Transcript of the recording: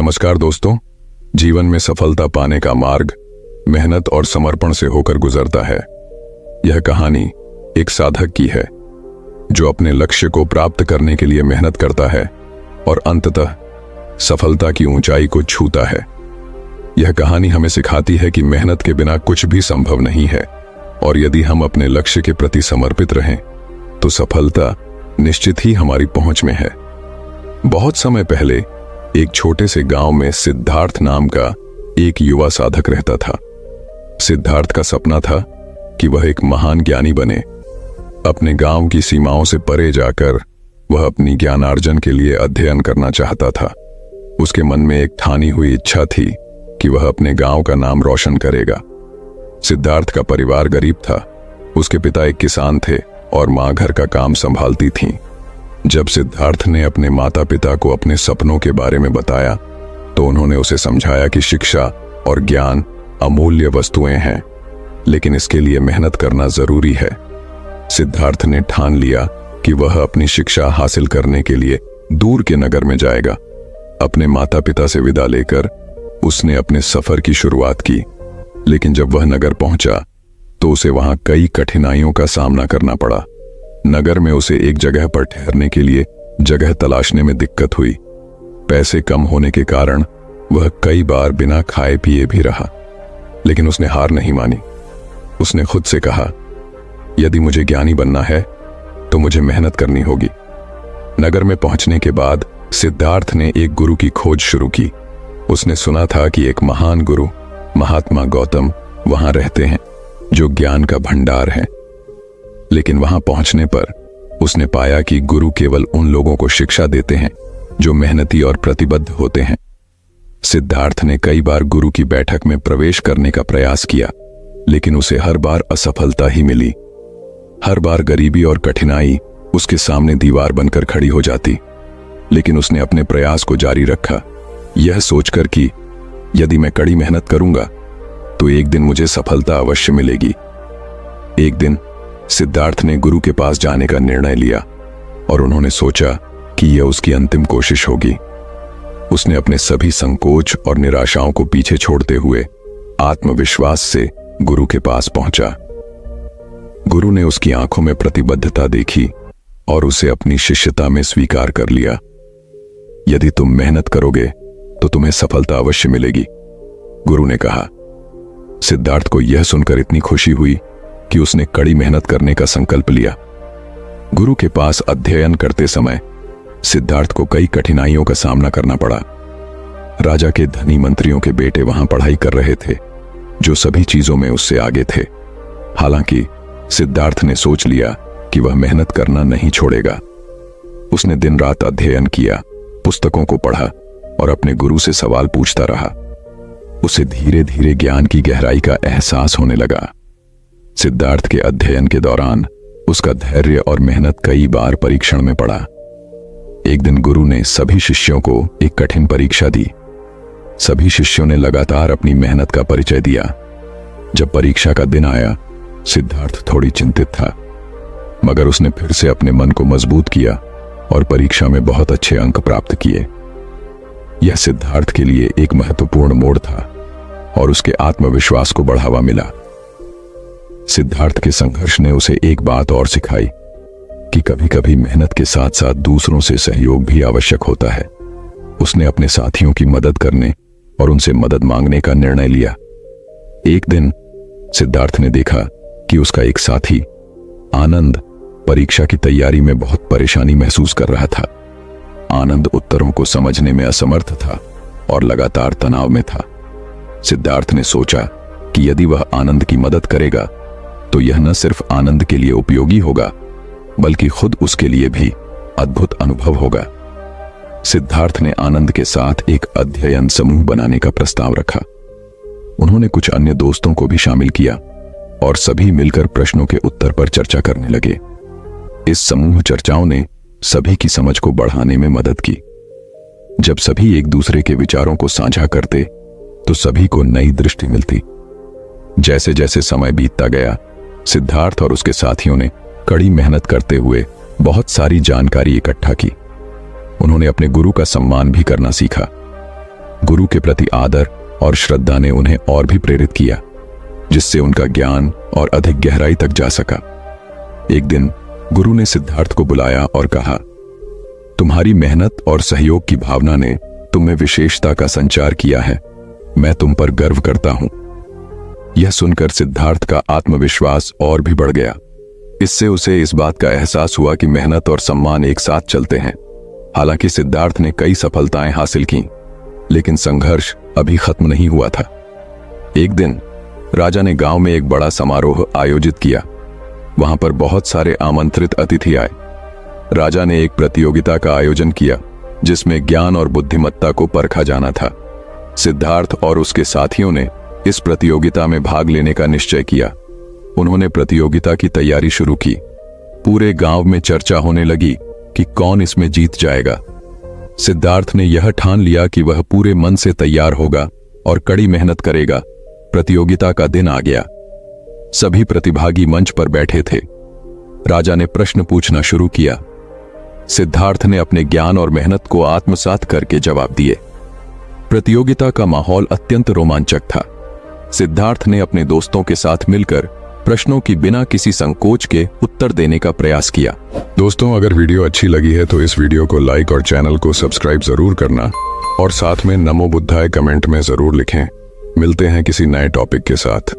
नमस्कार दोस्तों। जीवन में सफलता पाने का मार्ग मेहनत और समर्पण से होकर गुजरता है। यह कहानी एक साधक की है जो अपने लक्ष्य को प्राप्त करने के लिए मेहनत करता है और अंततः सफलता की ऊंचाई को छूता है। यह कहानी हमें सिखाती है कि मेहनत के बिना कुछ भी संभव नहीं है और यदि हम अपने लक्ष्य के प्रति समर्पित रहें तो सफलता निश्चित ही हमारी पहुंच में है। बहुत समय पहले एक छोटे से गांव में सिद्धार्थ नाम का एक युवा साधक रहता था। सिद्धार्थ का सपना था कि वह एक महान ज्ञानी बने। अपने गांव की सीमाओं से परे जाकर वह अपनी ज्ञानार्जन के लिए अध्ययन करना चाहता था। उसके मन में एक ठानी हुई इच्छा थी कि वह अपने गांव का नाम रोशन करेगा। सिद्धार्थ का परिवार गरीब था। उसके पिता एक किसान थे और मां घर का काम संभालती थीं। जब सिद्धार्थ ने अपने माता पिता को अपने सपनों के बारे में बताया तो उन्होंने उसे समझाया कि शिक्षा और ज्ञान अमूल्य वस्तुएं हैं, लेकिन इसके लिए मेहनत करना जरूरी है। सिद्धार्थ ने ठान लिया कि वह अपनी शिक्षा हासिल करने के लिए दूर के नगर में जाएगा। अपने माता पिता से विदा लेकर उसने अपने सफर की शुरुआत की, लेकिन जब वह नगर पहुंचा तो उसे वहां कई कठिनाइयों का सामना करना पड़ा। नगर में उसे एक जगह पर ठहरने के लिए जगह तलाशने में दिक्कत हुई। पैसे कम होने के कारण वह कई बार बिना खाए पिए भी रहा, लेकिन उसने हार नहीं मानी। उसने खुद से कहा, यदि मुझे ज्ञानी बनना है तो मुझे मेहनत करनी होगी। नगर में पहुंचने के बाद सिद्धार्थ ने एक गुरु की खोज शुरू की। उसने सुना था कि एक महान गुरु महात्मा गौतम वहां रहते हैं जो ज्ञान का भंडार है। लेकिन वहां पहुंचने पर उसने पाया कि गुरु केवल उन लोगों को शिक्षा देते हैं जो मेहनती और प्रतिबद्ध होते हैं। सिद्धार्थ ने कई बार गुरु की बैठक में प्रवेश करने का प्रयास किया, लेकिन उसे हर बार असफलता ही मिली। हर बार गरीबी और कठिनाई उसके सामने दीवार बनकर खड़ी हो जाती, लेकिन उसने अपने प्रयास को जारी रखा, यह सोचकर कि यदि मैं कड़ी मेहनत करूंगा तो एक दिन मुझे सफलता अवश्य मिलेगी। एक दिन सिद्धार्थ ने गुरु के पास जाने का निर्णय लिया और उन्होंने सोचा कि यह उसकी अंतिम कोशिश होगी। उसने अपने सभी संकोच और निराशाओं को पीछे छोड़ते हुए आत्मविश्वास से गुरु के पास पहुंचा। गुरु ने उसकी आंखों में प्रतिबद्धता देखी और उसे अपनी शिष्यता में स्वीकार कर लिया। यदि तुम मेहनत करोगे तो तुम्हें सफलता अवश्य मिलेगी, गुरु ने कहा। सिद्धार्थ को यह सुनकर इतनी खुशी हुई कि उसने कड़ी मेहनत करने का संकल्प लिया। गुरु के पास अध्ययन करते समय सिद्धार्थ को कई कठिनाइयों का सामना करना पड़ा। राजा के धनी मंत्रियों के बेटे वहां पढ़ाई कर रहे थे जो सभी चीजों में उससे आगे थे। हालांकि सिद्धार्थ ने सोच लिया कि वह मेहनत करना नहीं छोड़ेगा। उसने दिन रात अध्ययन किया, पुस्तकों को पढ़ा और अपने गुरु से सवाल पूछता रहा। उसे धीरे धीरे ज्ञान की गहराई का एहसास होने लगा। सिद्धार्थ के अध्ययन के दौरान उसका धैर्य और मेहनत कई बार परीक्षण में पड़ा। एक दिन गुरु ने सभी शिष्यों को एक कठिन परीक्षा दी। सभी शिष्यों ने लगातार अपनी मेहनत का परिचय दिया। जब परीक्षा का दिन आया, सिद्धार्थ थोड़ी चिंतित था, मगर उसने फिर से अपने मन को मजबूत किया और परीक्षा में बहुत अच्छे अंक प्राप्त किए। यह सिद्धार्थ के लिए एक महत्वपूर्ण मोड़ था और उसके आत्मविश्वास को बढ़ावा मिला। सिद्धार्थ के संघर्ष ने उसे एक बात और सिखाई कि कभी कभी मेहनत के साथ साथ दूसरों से सहयोग भी आवश्यक होता है। उसने अपने साथियों की मदद करने और उनसे मदद मांगने का निर्णय लिया। एक दिन सिद्धार्थ ने देखा कि उसका एक साथी आनंद परीक्षा की तैयारी में बहुत परेशानी महसूस कर रहा था। आनंद उत्तरों को समझने में असमर्थ था और लगातार तनाव में था। सिद्धार्थ ने सोचा कि यदि वह आनंद की मदद करेगा तो यह न सिर्फ आनंद के लिए उपयोगी होगा बल्कि खुद उसके लिए भी अद्भुत अनुभव होगा। सिद्धार्थ ने आनंद के साथ एक अध्ययन समूह बनाने का प्रस्ताव रखा। उन्होंने कुछ अन्य दोस्तों को भी शामिल किया और सभी मिलकर प्रश्नों के उत्तर पर चर्चा करने लगे। इस समूह चर्चाओं ने सभी की समझ को बढ़ाने में मदद की। जब सभी एक दूसरे के विचारों को साझा करते तो सभी को नई दृष्टि मिलती। जैसे जैसे समय बीतता गया, सिद्धार्थ और उसके साथियों ने कड़ी मेहनत करते हुए बहुत सारी जानकारी इकट्ठा की। उन्होंने अपने गुरु का सम्मान भी करना सीखा। गुरु के प्रति आदर और श्रद्धा ने उन्हें और भी प्रेरित किया, जिससे उनका ज्ञान और अधिक गहराई तक जा सका। एक दिन गुरु ने सिद्धार्थ को बुलाया और कहा, तुम्हारी मेहनत और सहयोग की भावना ने तुम में विशेषता का संचार किया है। मैं तुम पर गर्व करता हूं। यह सुनकर सिद्धार्थ का आत्मविश्वास और भी बढ़ गया। इससे उसे इस बात का एहसास हुआ कि मेहनत और सम्मान एक साथ चलते हैं। हालांकि सिद्धार्थ ने कई सफलताएं हासिल की, लेकिन संघर्ष अभी खत्म नहीं हुआ था। एक दिन राजा ने गांव में एक बड़ा समारोह आयोजित किया। वहां पर बहुत सारे आमंत्रित अतिथि आए। राजा ने एक प्रतियोगिता का आयोजन किया, जिसमें ज्ञान और बुद्धिमत्ता को परखा जाना था। सिद्धार्थ और उसके साथियों ने इस प्रतियोगिता में भाग लेने का निश्चय किया। उन्होंने प्रतियोगिता की तैयारी शुरू की। पूरे गांव में चर्चा होने लगी कि कौन इसमें जीत जाएगा। सिद्धार्थ ने यह ठान लिया कि वह पूरे मन से तैयार होगा और कड़ी मेहनत करेगा। प्रतियोगिता का दिन आ गया। सभी प्रतिभागी मंच पर बैठे थे। राजा ने प्रश्न पूछना शुरू किया। सिद्धार्थ ने अपने ज्ञान और मेहनत को आत्मसात करके जवाब दिए। प्रतियोगिता का माहौल अत्यंत रोमांचक था। सिद्धार्थ ने अपने दोस्तों के साथ मिलकर प्रश्नों की बिना किसी संकोच के उत्तर देने का प्रयास किया। दोस्तों, अगर वीडियो अच्छी लगी है तो इस वीडियो को लाइक और चैनल को सब्सक्राइब जरूर करना और साथ में नमो बुद्धाय कमेंट में जरूर लिखें। मिलते हैं किसी नए टॉपिक के साथ।